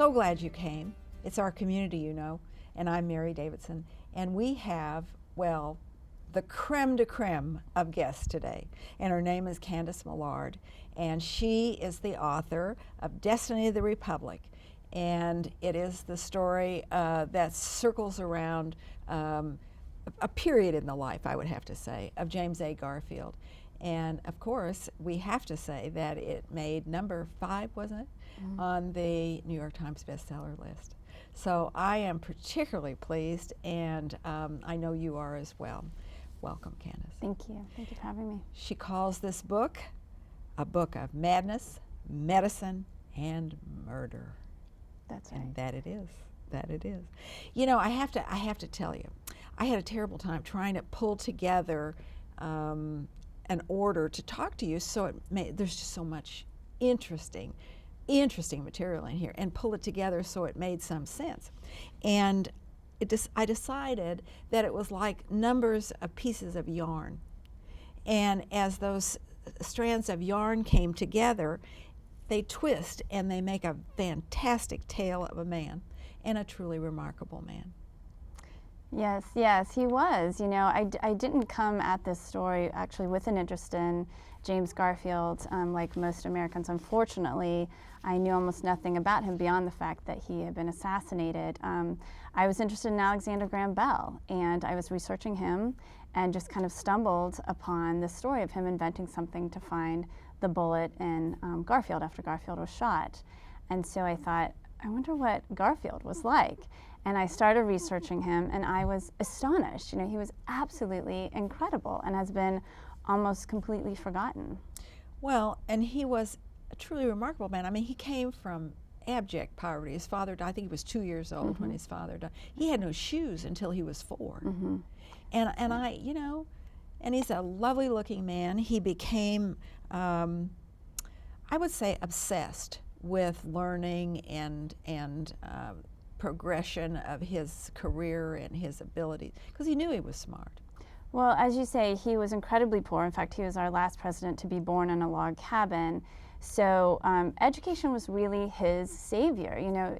so glad you came. It's our community, you know, and I'm Mary Davidson, and we have, well, the creme de creme of guests today, and her name is Candice Millard, and she is the author of Destiny of the Republic, and it is the story that circles around a period in the life, I would have to say, of James A. Garfield. And of course, we have to say that it made number 5, wasn't it, on the New York Times bestseller list. So I am particularly pleased, and I know you are as well. Welcome, Candice. Thank you. Thank you for having me. She calls this book a book of madness, medicine, and murder. That's right. And that it is. That it is. You know, I have to tell you, I had a terrible time trying to pull together an order to talk to you. So there's just so much interesting material in here, and pull it together so it made some sense. And I decided that it was like numbers of pieces of yarn. And as those strands of yarn came together, they twist and they make a fantastic tale of a man, and a truly remarkable man. Yes, he was. You know, I didn't come at this story actually with an interest in James Garfield, like most Americans. Unfortunately, I knew almost nothing about him beyond the fact that he had been assassinated. I was interested in Alexander Graham Bell, and I was researching him and just kind of stumbled upon the story of him inventing something to find the bullet in Garfield after Garfield was shot. And so I thought, I wonder what Garfield was like. And I started researching him, and I was astonished. You know, he was absolutely incredible and has been almost completely forgotten. Well, and he was a truly remarkable man. I mean, he came from abject poverty. His father died, I think he was 2 years old when his father died. He had no shoes until he was 4. And I, you know, and he's a lovely looking man. He became, I would say, obsessed with learning and progression of his career and his abilities, because he knew he was smart. Well, as you say, he was incredibly poor. In fact, he was our last president to be born in a log cabin. So education was really his savior. You know,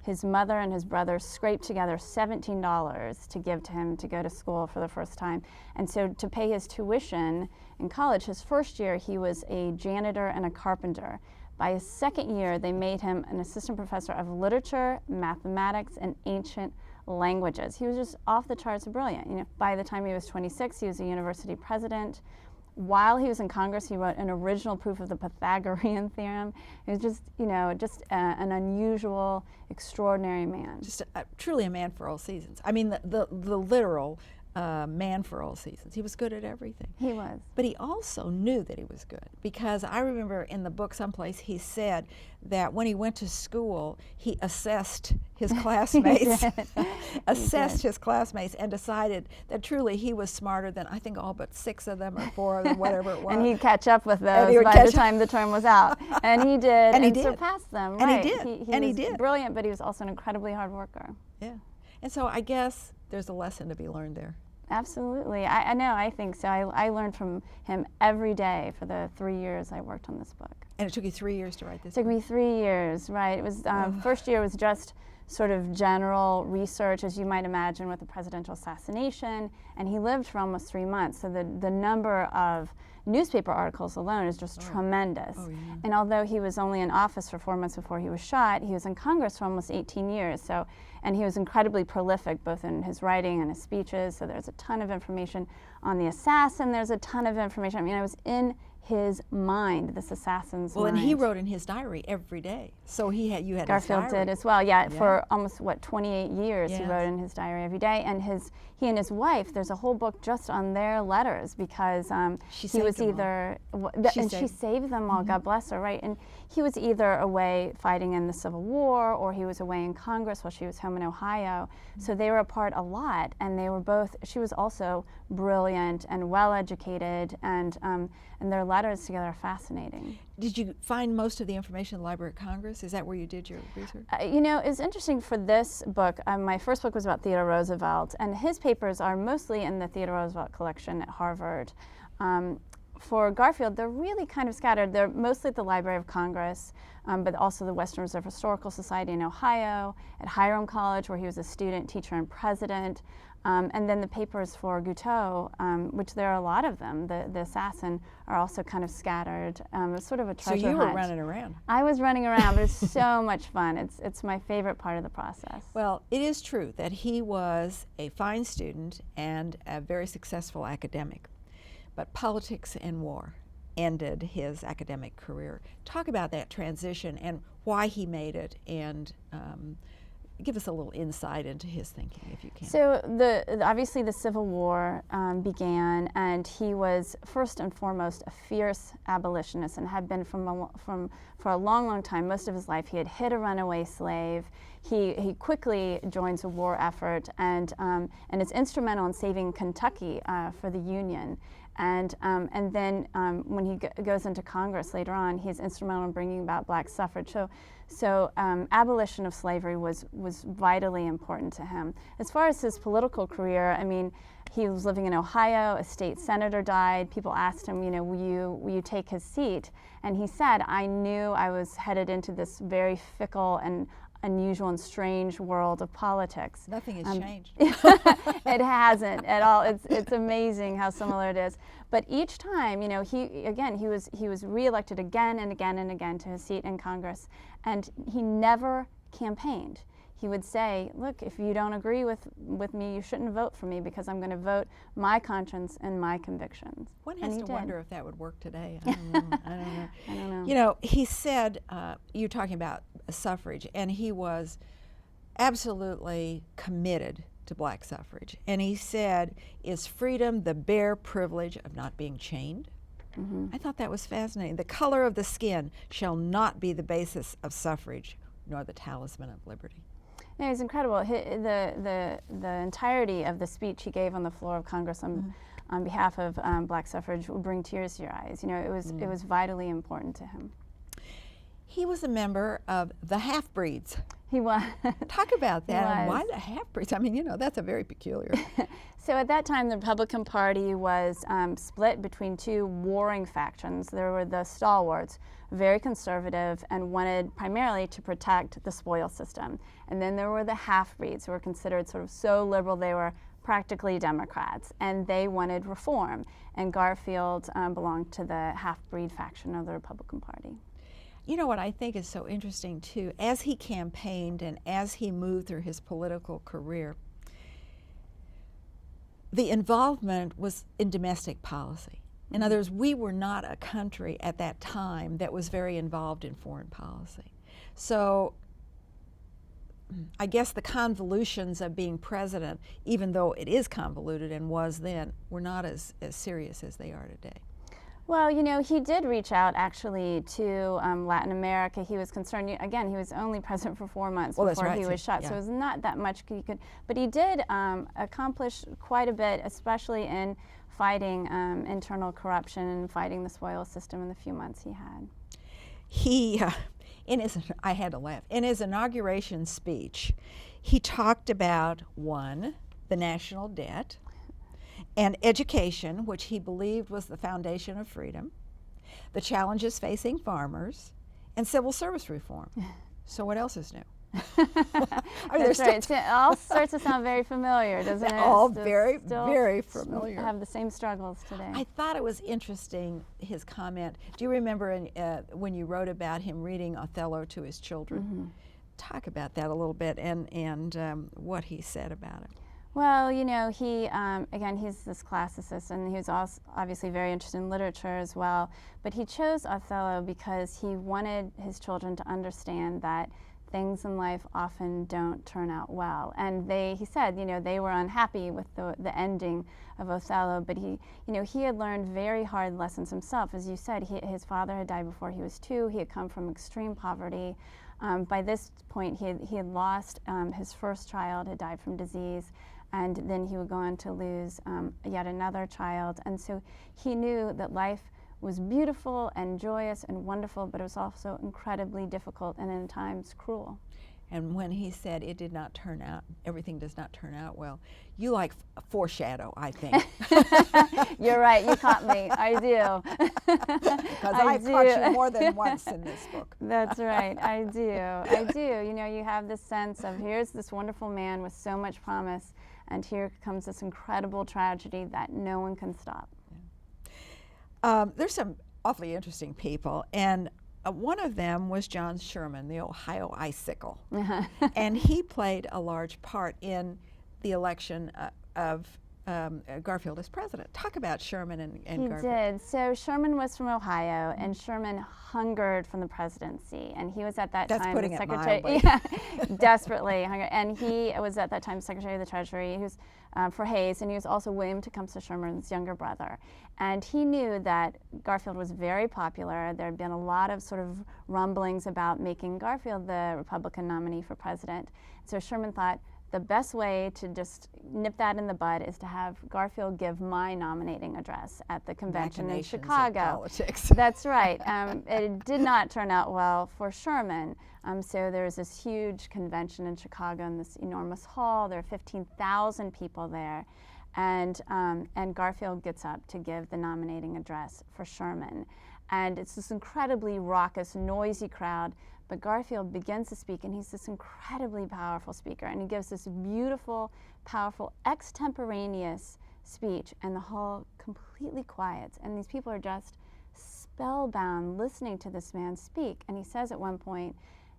his mother and his brother scraped together $17 to give to him to go to school for the first time. And so to pay his tuition in college, his first year, he was a janitor and a carpenter. By his second year, they made him an assistant professor of literature, mathematics, and ancient languages. He was just off the charts brilliant. You know, by the time he was 26, he was a university president. While he was in Congress, he wrote an original proof of the Pythagorean theorem. He was just, you know, an unusual, extraordinary man. Just truly a man for all seasons. I mean, the literal man for all seasons. He was good at everything. He was. But he also knew that he was good, because I remember in the book someplace he said that when he went to school, he assessed his classmates, his classmates, and decided that truly he was smarter than, I think, all but 6 of them or 4 of them, whatever it was. And he'd catch up with those by the time the term was out. And he did, and surpassed them. And right. he did. He was brilliant, but he was also an incredibly hard worker. Yeah. And so I guess there's a lesson to be learned there. Absolutely. I know, I think so. I learned from him every day for the 3 years I worked on this book. And it took you 3 years to write this book? It took book? me 3 years, right. It was, first year was just sort of general research, as you might imagine, with the presidential assassination, and he lived for almost 3 months, so the number of newspaper articles alone is just tremendous. Oh, yeah. And although he was only in office for 4 months before he was shot, he was in Congress for almost 18 years. So, and he was incredibly prolific both in his writing and his speeches. So there's a ton of information on the assassin. There's a ton of information. I mean, I was in his mind, this assassin's mind. And he wrote in his diary every day. So you had Garfield his diary. did as well, yeah. For almost, 28 years yes. he wrote in his diary every day. And he and his wife, there's a whole book just on their letters, because he was either, she saved them all, God bless her, right? And he was either away fighting in the Civil War, or he was away in Congress while she was home in Ohio. So they were apart a lot, and they were both, she was also brilliant and well-educated, and their letters together are fascinating. Did you find most of the information in the Library of Congress? Is that where you did your research? You know, it was interesting for this book. My first book was about Theodore Roosevelt, and his papers are mostly in the Theodore Roosevelt collection at Harvard. for Garfield, they're really kind of scattered. They're mostly at the Library of Congress, but also the Western Reserve Historical Society in Ohio, at Hiram College, where he was a student, teacher, and president. And then the papers for Guiteau, which there are a lot of them, the assassin, are also kind of scattered. It's sort of a treasure hunt. So you were running around. I was running around, but it's so much fun. It's my favorite part of the process. Well, it is true that he was a fine student and a very successful academic, but politics and war ended his academic career. Talk about that transition and why he made it, and give us a little insight into his thinking, if you can. So obviously the Civil War began, and he was first and foremost a fierce abolitionist, and had been for a long, long time. Most of his life, he had hid a runaway slave. He quickly joins a war effort, and is instrumental in saving Kentucky for the Union. And then when he goes into Congress later on, he's instrumental in bringing about black suffrage. So abolition of slavery was vitally important to him. As far as his political career, I mean, he was living in Ohio. A state senator died. People asked him, will you take his seat? And he said, I knew I was headed into this very fickle and unusual and strange world of politics. Nothing has changed. It hasn't at all. It's amazing how similar it is. But each time, he was reelected again and again and again to his seat in Congress, and he never campaigned. He would say, look, if you don't agree with me, you shouldn't vote for me, because I'm going to vote my conscience and my convictions. One has to wonder if that would work today. I don't know. He said, you're talking about suffrage, and he was absolutely committed to black suffrage. And he said, is freedom the bare privilege of not being chained? Mm-hmm. I thought that was fascinating. The color of the skin shall not be the basis of suffrage, nor the talisman of liberty. No, it was incredible. The entirety of the speech he gave on the floor of Congress on behalf of black suffrage will bring tears to your eyes. It was vitally important to him. He was a member of the half-breeds. He was. Talk about that. And why the half-breeds? I mean, that's a very peculiar. So at that time, the Republican Party was split between two warring factions. There were the stalwarts, very conservative, and wanted primarily to protect the spoils system. And then there were the half-breeds, who were considered sort of so liberal they were practically Democrats, and they wanted reform. And Garfield belonged to the half-breed faction of the Republican Party. You know what I think is so interesting, too? As he campaigned and as he moved through his political career, the involvement was in domestic policy. In other words, we were not a country at that time that was very involved in foreign policy. So I guess the convolutions of being president, even though it is convoluted and was then, were not as serious as they are today. Well, he did reach out actually to Latin America. He was concerned. Again, he was only president for 4 months before he was shot, so it was not that much he could. But he did accomplish quite a bit, especially in fighting internal corruption and fighting the spoils system in the few months he had. I had to laugh. In his inauguration speech, he talked about, one, the national debt, and education, which he believed was the foundation of freedom, the challenges facing farmers, and civil service reform. So what else is new? That's right. It all starts to sound very familiar, doesn't it? All very, very familiar. Have the same struggles today. I thought it was interesting, his comment. Do you remember when you wrote about him reading Othello to his children? Mm-hmm. Talk about that a little bit and what he said about it. Well, he, again, he's this classicist, and he was also obviously very interested in literature as well. But he chose Othello because he wanted his children to understand that things in life often don't turn out well. And he said, they were unhappy with the ending of Othello, but he had learned very hard lessons himself. As you said, his father had died before he was 2. He had come from extreme poverty. By this point, he had lost his first child, had died from disease. And then he would go on to lose yet another child. And so he knew that life was beautiful and joyous and wonderful, but it was also incredibly difficult and in times cruel. And when he said it did not turn out, everything does not turn out well, you like foreshadow, I think. You're right, you caught me. I do. Because I've caught you more than once in this book. That's right, I do. I do. You know, you have this sense of here's this wonderful man with so much promise, and here comes this incredible tragedy that no one can stop. Yeah. There's some awfully interesting people, and one of them was John Sherman, the Ohio icicle. And he played a large part in the election of Garfield as president. Talk about Sherman and Garfield. He did. So Sherman was from Ohio, and Sherman hungered from the presidency, and he was at that That's time putting the it secretary. mildly. Yeah, desperately hungered, and he was at that time Secretary of the Treasury. He was for Hayes, and he was also William Tecumseh Sherman's younger brother. And he knew that Garfield was very popular. There had been a lot of sort of rumblings about making Garfield the Republican nominee for president. So Sherman thought, the best way to just nip that in the bud is to have Garfield give my nominating address at the convention in Chicago. Of politics. That's right. It did not turn out well for Sherman. So there was this huge convention in Chicago in this enormous hall. There are 15,000 people there. And Garfield gets up to give the nominating address for Sherman. And it's this incredibly raucous, noisy crowd. But Garfield begins to speak, and he's this incredibly powerful speaker. And he gives this beautiful, powerful, extemporaneous speech, and the hall completely quiets. And these people are just spellbound listening to this man speak. And he says at one point,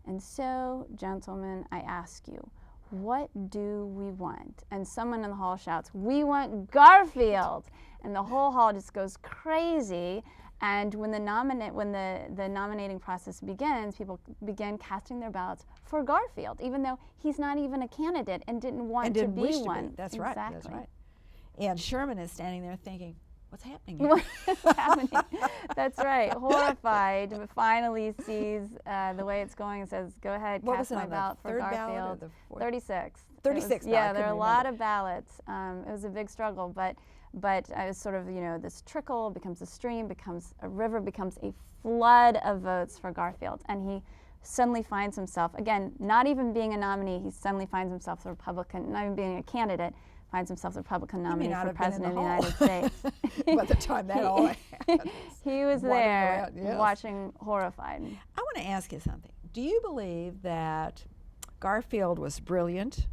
"And so, gentlemen, I ask you, what do we want?" And someone in the hall shouts, "We want Garfield!" And the whole hall just goes crazy. And when the nominating process begins, people begin casting their ballots for Garfield, even though he's not even a candidate and didn't want to be one. That's exactly. right. That's right. And Sherman is standing there thinking, "What's happening here?" What's happening? That's right. Horrified, but finally sees the way it's going and says, "Go ahead, cast my ballot for Garfield." 36. 36. Yeah, there are a lot of ballots. It was a big struggle, but it was sort of, you know, this trickle becomes a stream, becomes a river, becomes a flood of votes for Garfield, and he suddenly finds himself, again, not even being a nominee, he suddenly finds himself a Republican, not even being a candidate, finds himself a Republican nominee for president of the United States. By the time that all happened. He was there around, yes. watching horrified. I want to ask you something. Do you believe that Garfield was brilliant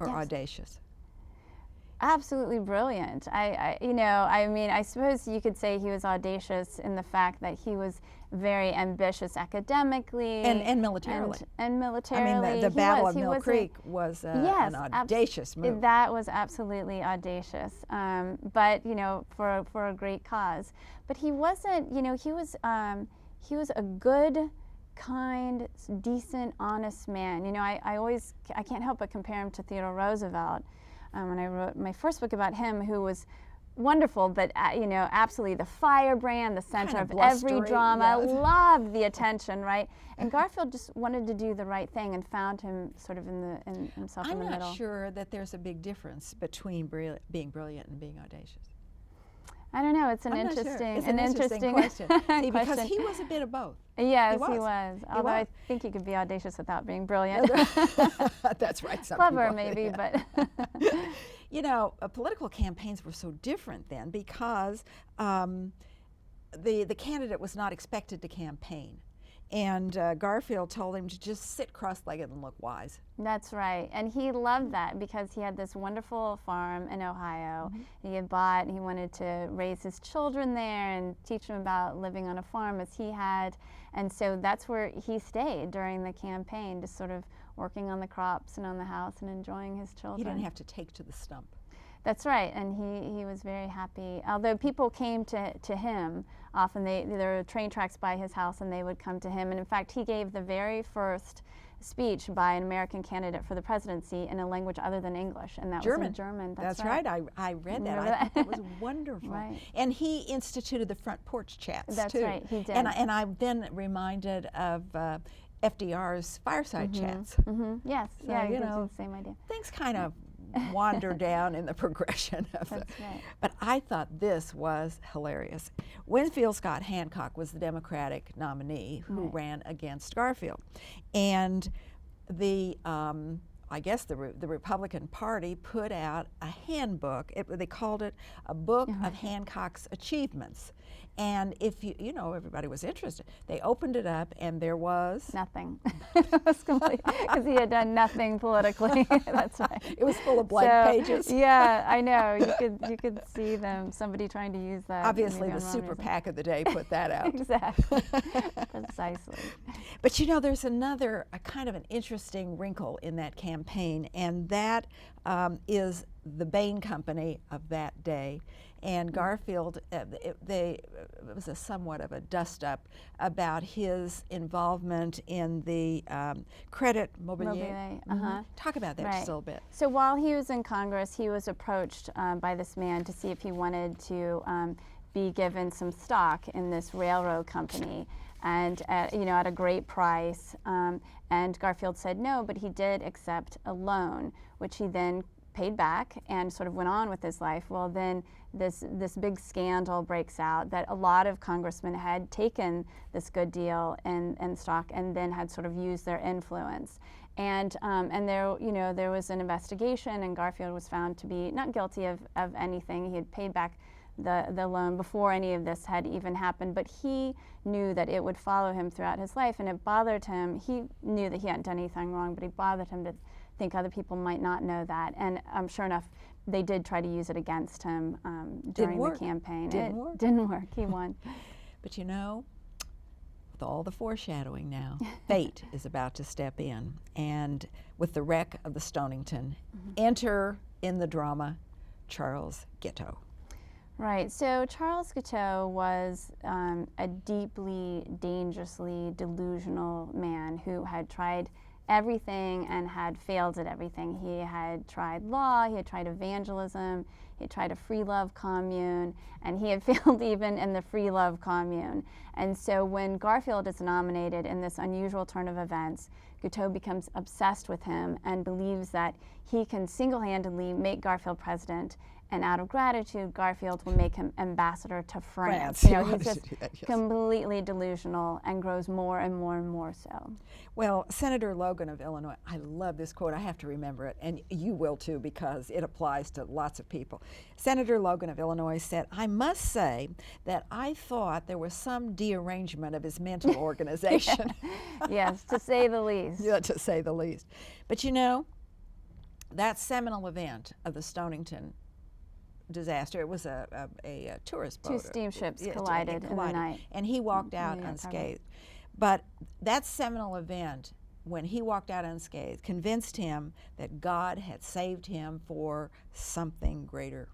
or audacious? Absolutely brilliant. I suppose you could say he was audacious in the fact that he was very ambitious academically and militarily. And militarily. I mean, the Battle of Mill Creek was an audacious move. That was absolutely audacious, but for a great cause. But he wasn't. He was a good, kind, decent, honest man. I can't help but compare him to Theodore Roosevelt. When I wrote my first book about him, who was wonderful, but absolutely the firebrand, the center of every drama, loved the attention, right? And Garfield just wanted to do the right thing and found him sort of himself in the middle. I'm not sure that there's a big difference between being brilliant and being audacious. I don't know. It's an interesting question. See, because he was a bit of both. Yes, he was. Although I think you could be audacious without being brilliant. That's right. Clever, maybe, but. Political campaigns were so different then because the candidate was not expected to campaign. And Garfield told him to just sit cross-legged and look wise. That's right. And he loved that because he had this wonderful farm in Ohio. Mm-hmm. He had bought, and he wanted to raise his children there and teach them about living on a farm as he had. And so that's where he stayed during the campaign, just sort of working on the crops and on the house and enjoying his children. He didn't have to take to the stump. That's right, and he was very happy. Although people came to him often, there were train tracks by his house, and they would come to him. And in fact, he gave the very first speech by an American candidate for the presidency in a language other than English, and that was in German. That's right. I read that. I thought it was wonderful. Right. And he instituted the front porch chats That's too. Right, he did. And I'm then reminded of FDR's fireside chats. Mm-hmm. Yes, so, the same idea. Things kind of wander down in the progression of That's right. But I thought this was hilarious. Winfield Scott Hancock was the Democratic nominee who ran against Garfield. And the I guess the Republican Party put out a handbook. They called it a book of Hancock's achievements. And if you know, everybody was interested. They opened it up, and there was nothing. It was complete, because he had done nothing politically. That's right. It was full of blank pages. Yeah, I know. You could see them. Somebody trying to use that. Obviously, the super PAC of the day put that out. Exactly. Precisely. But you know, there's a kind of an interesting wrinkle in that campaign, and that is the Bain Company of that day. And Garfield, it was somewhat of a dust-up about his involvement in the credit mobilier. Talk about that just a little bit. So while he was in Congress, he was approached by this man to see if he wanted to be given some stock in this railroad company, and at a great price. And Garfield said no, but he did accept a loan, which he then paid back and sort of went on with his life. Well, then this big scandal breaks out that a lot of congressmen had taken this good deal in stock and then had sort of used their influence. And there was an investigation, and Garfield was found to be not guilty of anything. He had paid back the loan before any of this had even happened, but he knew that it would follow him throughout his life, and it bothered him. He knew that he hadn't done anything wrong, but it bothered him to think other people might not know that. And sure enough, they did try to use it against him during the campaign. Didn't work. He won. But you know, with all the foreshadowing now, fate is about to step in. And with the wreck of the Stonington, enter in the drama Charles Guiteau. Right. So Charles Guiteau was a deeply, dangerously delusional man who had tried everything and had failed at everything. He had tried law, he had tried evangelism, he had tried a free love commune, and he had failed even in the free love commune. And so when Garfield is nominated in this unusual turn of events, Guiteau becomes obsessed with him and believes that he can single-handedly make Garfield president, and out of gratitude, Garfield will make him ambassador to France. You know, he's just completely delusional and grows more and more and more so. Well, Senator Logan of Illinois, I love this quote. I have to remember it, and you will too, because it applies to lots of people. Senator Logan of Illinois said, "I must say that I thought there was some derangement of his mental organization." Yes, to say the least. Yeah, to say the least. But you know, that seminal event of the Stonington disaster, it was a tourist boat. Two steamships collided in the night. And he walked out unscathed. But that seminal event, when he walked out unscathed, convinced him that God had saved him for something greater.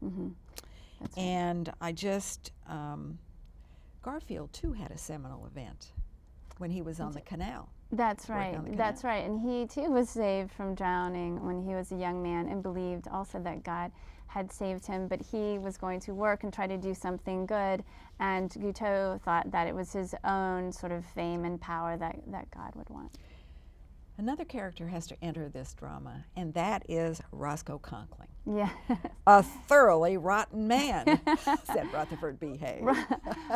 That's right. And I just, Garfield too had a seminal event when he was on the canal. That's right. That's right. And he too was saved from drowning when he was a young man, and believed also that God had saved him, but he was going to work and try to do something good, and Guiteau thought that it was his own sort of fame and power that God would want. Another character has to enter this drama, and that is Roscoe Conkling. Yeah. A thoroughly rotten man, said Rutherford B. Hayes.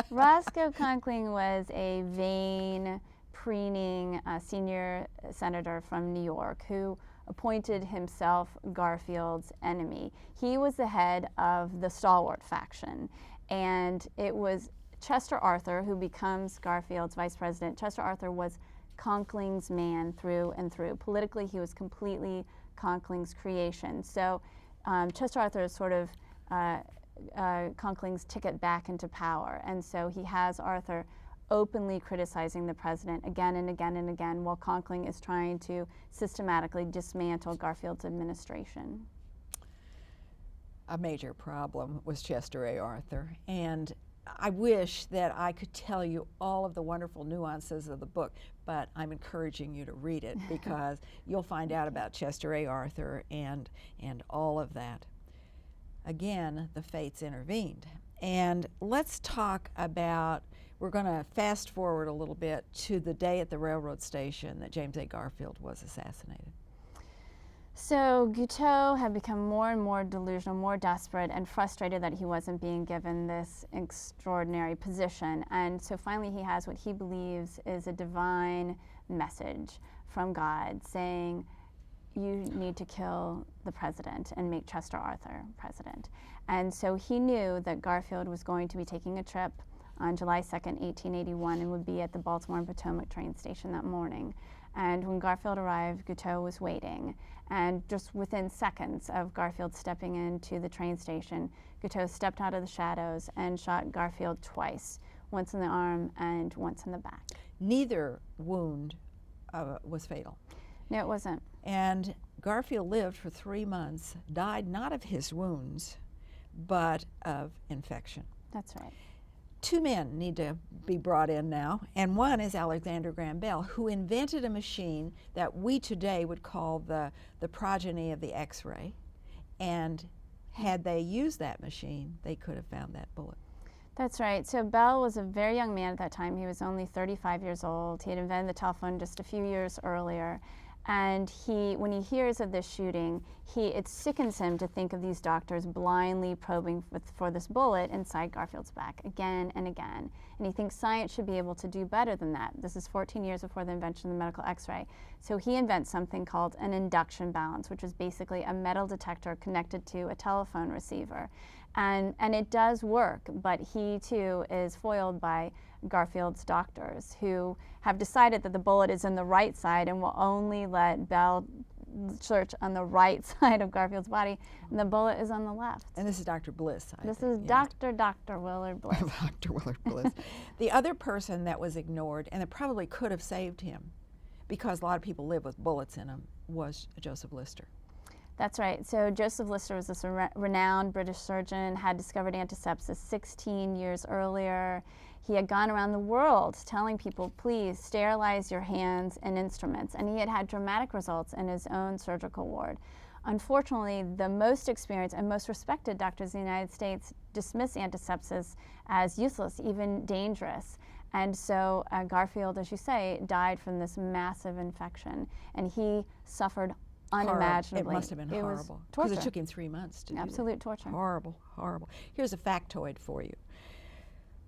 Roscoe Conkling was a vain, preening senior senator from New York who appointed himself Garfield's enemy. He was the head of the Stalwart faction, and it was Chester Arthur who becomes Garfield's vice president. Chester Arthur was Conkling's man through and through. Politically, he was completely Conkling's creation. So Chester Arthur is sort of Conkling's ticket back into power, and so he has Arthur openly criticizing the president again and again and again, while Conkling is trying to systematically dismantle Garfield's administration. A major problem was Chester A. Arthur, and I wish that I could tell you all of the wonderful nuances of the book, but I'm encouraging you to read it because you'll find out about Chester A. Arthur and all of that. Again, the fates intervened. And let's talk about, we're going to fast forward a little bit to the day at the railroad station that James A. Garfield was assassinated. So Guiteau had become more and more delusional, more desperate, and frustrated that he wasn't being given this extraordinary position. And so finally he has what he believes is a divine message from God saying, you need to kill the president and make Chester Arthur president. And so he knew that Garfield was going to be taking a trip on July 2nd, 1881, and would be at the Baltimore and Potomac train station that morning. And when Garfield arrived, Guiteau was waiting. And just within seconds of Garfield stepping into the train station, Guiteau stepped out of the shadows and shot Garfield twice, once in the arm and once in the back. Neither wound was fatal. No, it wasn't. And Garfield lived for 3 months, died not of his wounds, but of infection. That's right. 2 men need to be brought in now, and one is Alexander Graham Bell, who invented a machine that we today would call the progeny of the X-ray. And had they used that machine, they could have found that bullet. That's right. So Bell was a very young man at that time. He was only 35 years old. He had invented the telephone just a few years earlier. And when he hears of this shooting, it sickens him to think of these doctors blindly probing for this bullet inside Garfield's back again and again. And he thinks science should be able to do better than that. This is 14 years before the invention of the medical X-ray. So he invents something called an induction balance, which is basically a metal detector connected to a telephone receiver. And it does work, but he too is foiled by Garfield's doctors, who have decided that the bullet is in the right side and will only let Bell search on the right side of Garfield's body, and the bullet is on the left. And this is Dr. Bliss. This is Dr. Willard Bliss. Dr. Willard Bliss. The other person that was ignored, and it probably could have saved him, because a lot of people live with bullets in them, was Joseph Lister. That's right. So Joseph Lister was this renowned British surgeon, had discovered antisepsis 16 years earlier. He had gone around the world telling people, please sterilize your hands and instruments, and he had had dramatic results in his own surgical ward. Unfortunately, the most experienced and most respected doctors in the United States dismiss antisepsis as useless, even dangerous. And so Garfield, as you say, died from this massive infection, and he suffered unimaginably. It must have been horrible. Because it took him 3 months to do Absolute that. torture. Horrible, horrible. Here's a factoid for you.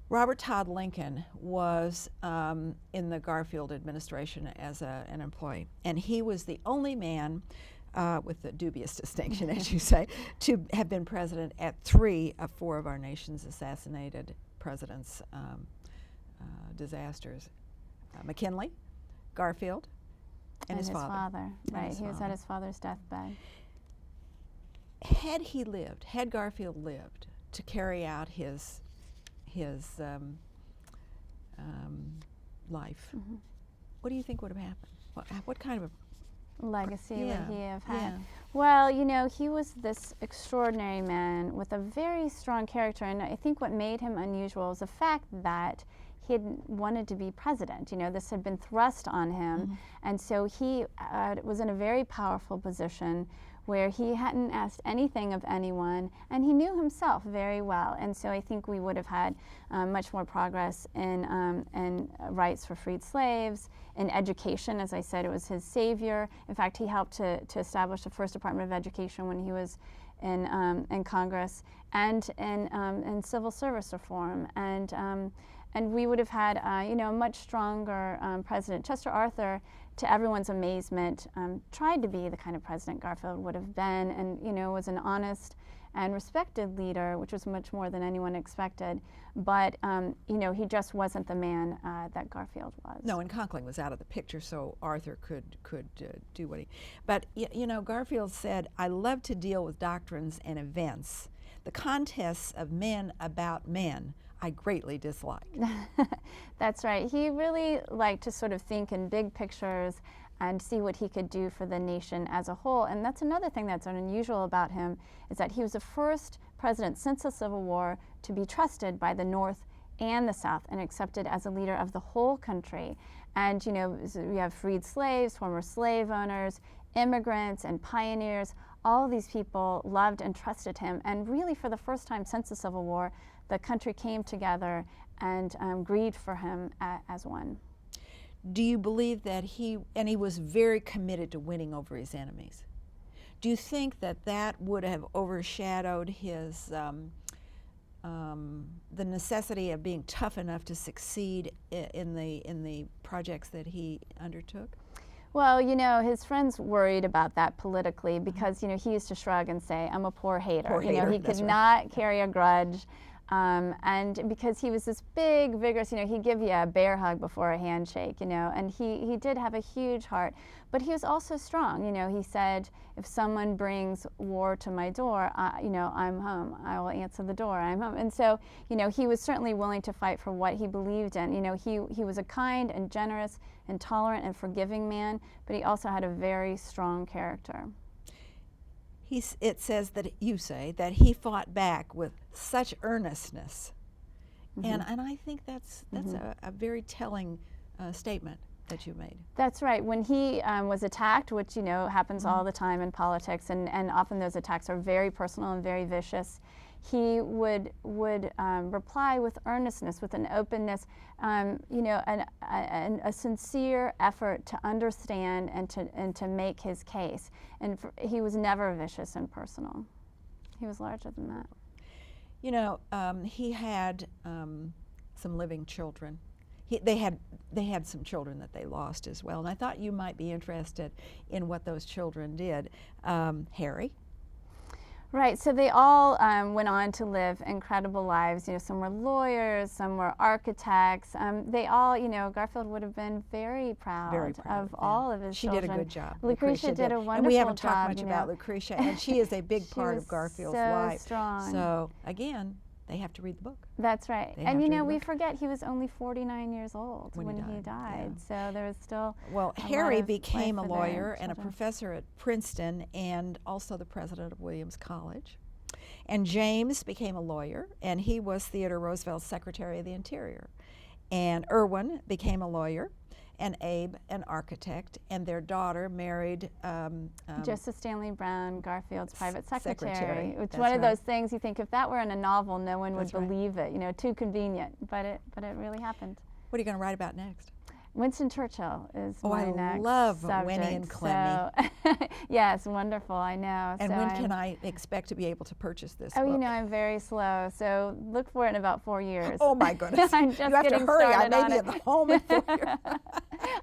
Robert Todd Lincoln was in the Garfield administration as an employee, and he was the only man, with the dubious distinction, as you say, to have been president at 3 of 4 of our nation's assassinated presidents' disasters. McKinley, Garfield, and his father. Right, he was at his father's deathbed. Had he lived, had Garfield lived to carry out his life, what do you think would have happened? What kind of legacy would he have had? Yeah. Well, you know, he was this extraordinary man with a very strong character, and I think what made him unusual is the fact that he had wanted to be president. You know, this had been thrust on him, and so he was in a very powerful position where he hadn't asked anything of anyone, and he knew himself very well. And so I think we would have had much more progress in rights for freed slaves, in education. As I said, it was his savior. In fact, he helped to establish the first Department of Education when he was in Congress, and in civil service reform. And we would have had, you know, a much stronger president. Chester Arthur, to everyone's amazement, tried to be the kind of president Garfield would have been, and, you know, was an honest and respected leader, which was much more than anyone expected. But, you know, he just wasn't the man that Garfield was. No, and Conkling was out of the picture, so Arthur could do what he. But, you know, Garfield said, "I love to deal with doctrines and events. The contests of men about men I greatly dislike." That's right. He really liked to sort of think in big pictures and see what he could do for the nation as a whole. And that's another thing that's unusual about him, is that he was the first president since the Civil War to be trusted by the North and the South and accepted as a leader of the whole country. And, you know, we have freed slaves, former slave owners, immigrants, and pioneers. All of these people loved and trusted him. And really, for the first time since the Civil War, the country came together and grieved for him as one. Do you believe that he was very committed to winning over his enemies? Do you think that would have overshadowed his the necessity of being tough enough to succeed in the projects that he undertook? Well, you know, his friends worried about that politically because, you know, he used to shrug and say, I'm a poor hater. Poor hater, He that's could right. not carry a grudge. And because he was this big, vigorous, you know, he'd give you a bear hug before a handshake, you know, and he did have a huge heart. But he was also strong. You know, he said, if someone brings war to my door, you know, I'm home. I will answer the door. I'm home. And so, you know, he was certainly willing to fight for what he believed in. You know, he was a kind and generous and tolerant and forgiving man, but he also had a very strong character. It says that you say that he fought back with such earnestness, and I think that's a very telling statement that you made. That's right. When he was attacked, which, you know, happens all the time in politics, and often those attacks are very personal and very vicious, he would reply with earnestness, with an openness, you know, a sincere effort to understand and to make his case. And he was never vicious and personal. He was larger than that. You know, he had some living children. They had some children that they lost as well, and I thought you might be interested in what those children did. Harry. Right, so they all went on to live incredible lives. You know, some were lawyers, some were architects. They all, you know, Garfield would have been very proud of all of his children. She did a good job. Lucretia did a wonderful job. And we haven't talked much about Lucretia, and she is a big part of Garfield's life. Strong. So again, they have to read the book. That's right. And you know, we forget he was only 49 years old when he died. Yeah. So there was still Harry became a lawyer and a professor at Princeton and also the president of Williams College. And James became a lawyer, and he was Theodore Roosevelt's Secretary of the Interior. And Irwin became a lawyer, and Abe an architect, and their daughter married Joseph Stanley Brown, Garfield's private secretary. It's That's one of right. those things you think if that were in a novel, no one would That's right. believe it. You know, too convenient, but it really happened. What are you going to write about next? Winston Churchill is my next I love subject. Winnie and Clemmy. So yes, wonderful, I know. And so when can I expect to be able to purchase this Oh, book? you know, I'm very slow, so look for it in about 4 years. Oh my goodness. I'm just you have to getting hurry. I started may on be it. at the home in 4 years.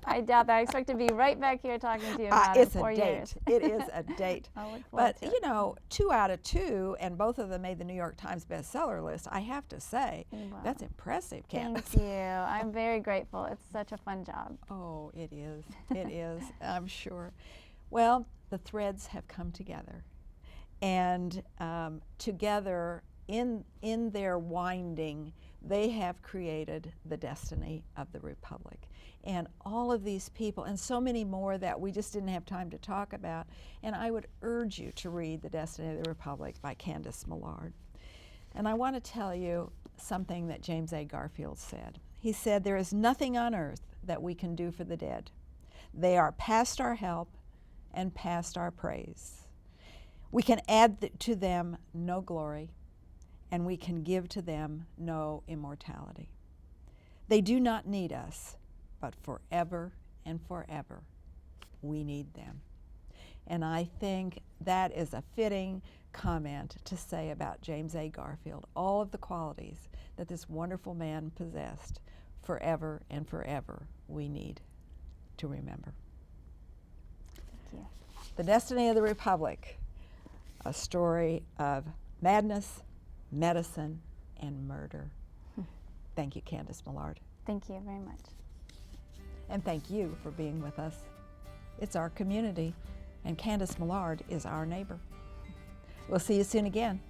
I doubt that. I expect to be right back here talking to you about it in 4 years. It is a date. I'll look forward But, to you know, 2 out of 2, and both of them made the New York Times bestseller list. I have to say, that's impressive, Candice. Thank you. I'm very grateful. It's such a fun job. Oh, it is. It is, I'm sure. Well, the threads have come together. And together, in their winding, they have created the destiny of the Republic. And all of these people, and so many more that we just didn't have time to talk about. And I would urge you to read The Destiny of the Republic by Candice Millard. And I want to tell you something that James A. Garfield said. He said, "There is nothing on earth that we can do for the dead. They are past our help and past our praise. We can add to them no glory, and we can give to them no immortality. They do not need us, but forever and forever we need them." And I think that is a fitting comment to say about James A. Garfield, all of the qualities that this wonderful man possessed. Forever and forever we need to remember. Thank you. The Destiny of the Republic, a story of madness, medicine, and murder. Thank you, Candice Millard. Thank you very much. And thank you for being with us. It's our community, and Candice Millard is our neighbor. We'll see you soon again.